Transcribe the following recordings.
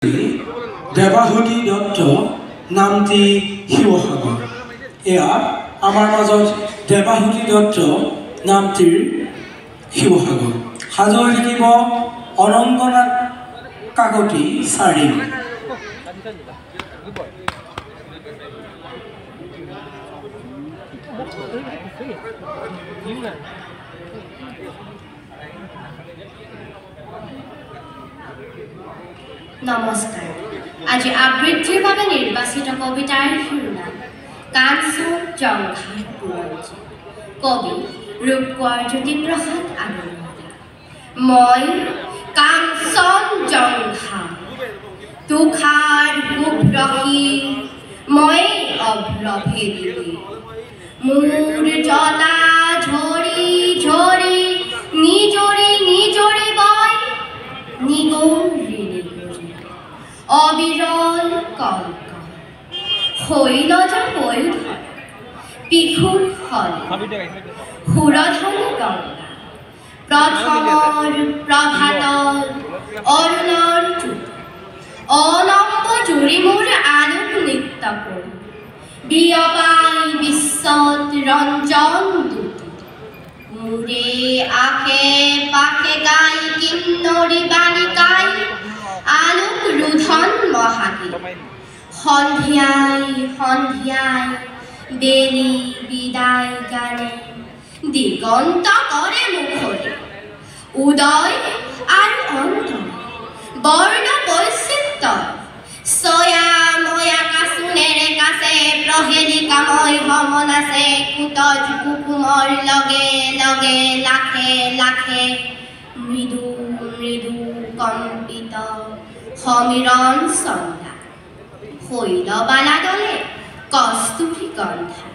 দেৱাহুতি দত্ত নামটি শিৱসাগৰ। এয়া আমাৰ মাজত দেৱাহুতি দত্ত নামটিৰ শিৱসাগৰ। সাজৰ লিখিব অনংগনাথ কাকতি চাৰি। নমস্কাৰ। আজি আবৃত্তিৰ বাবে নিৰ্বাচিত কবিতাৰ শিৰোনাম কাঞ্চন জংঘাৰ বুৰঞ্জী। কবি ৰূপকোঁৱৰ জ্যোতিপ্ৰসাদ আগৰৱালা। মই কাঞ্চন জংঘা, তুষাৰ শুভ্ৰশী, মই অভ্ৰভেদিনী। মোৰ জটা ঝৰি ঝৰি নিজৰি নিজৰি বয় নিগৰি অবিৰল কল্ক শৈলজ পয়োধৰ পিখুৰ ফল সুৰধনী গংগা প্ৰথমৰ প্ৰভাতৰ অৰুণৰ চ্যুত অলম্ব জুৰি মোৰ আলোক নৃত্য কৰি বিয়পাই বিশ্বত ৰঞ্জন দূত। মোৰে আশে পাশে গাই কিন্নৰী বালিকাই আলোক ৰুধন মহাগীত। সন্ধিয়াই সন্ধিয়াই বেলি বিদায় গানে দিগন্ত কৰে মুখৰে উদয় আৰু অন্ত বৰ্ণ বৈচিত্ৰ ছয়া ময়া কাচোনেৰে কাছে প্ৰহেলিকাময় ভ্ৰমণ আছে কুটজ কুকুমৰ লগে লগে লাখে লাখে মৃদু মৃদু কম্পিত সমীৰণ চন্দা শৈলবালা দলে কস্তুৰী গন্ধা।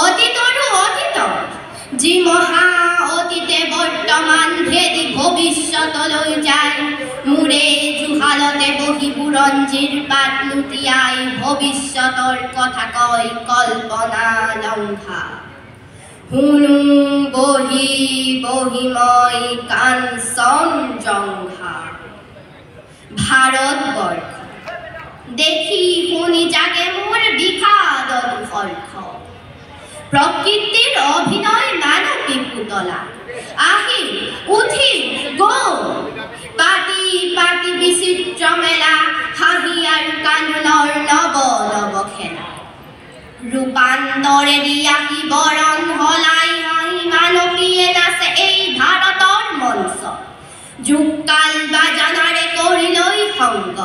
অতীতৰো অতীত যি মহা অতীতে বৰ্তমান ভেদি ভৱিষ্যতলৈ যায়। মোৰে জুহালতে বহি বুৰঞ্জীৰ পাত লুটিয়াই ভৱিষ্যতৰ কথা কয় কল্পনা লংঘা। শুনো বহি বহি মই কাঞ্চন জংঘা। ভাৰতবৰ্ষ দেখি শুনি জাগে মোৰ বিষাদ দুৰ্ষ। প্ৰকৃতিৰ অভিনয় মানৱী পুতলা আহি উঠি গ'ল পাতি পাতি বিচিত্ৰ মেলা হাঁহি আৰু কান্দোনৰ নৱ নৱ খেলা। ৰূপান্তৰেদি আহি বৰণ সলাই হাঁহি মানৱীয়ে নাচে এই ভাৰতৰ মঞ্চ। যুগকাল বাজানাৰে কৰিলৈ সংগত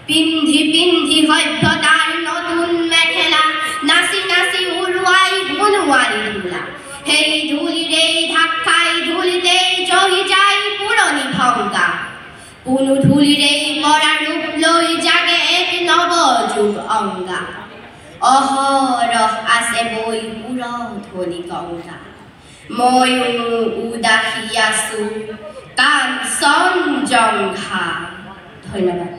পিন্ধি পিন্ধি সভ্যতাৰ নতুন মেখেলা নাচি নাচি উৰুৱাই বনোৱাৰী ধূলা। সেই ধূলিৰেই ঢাক খাই ধূলিতেই জহি যায় পুৰণি ভংগা। কোনো ধূলিৰেই পৰা ৰূপ লৈ জাগে এক নৱ যুগ অংগা। অহৰহ আছে বৈ সুৰধনী গংগা। ময়ো উদাসী আছো কাঞ্চন জংঘা। ধন্যবাদ।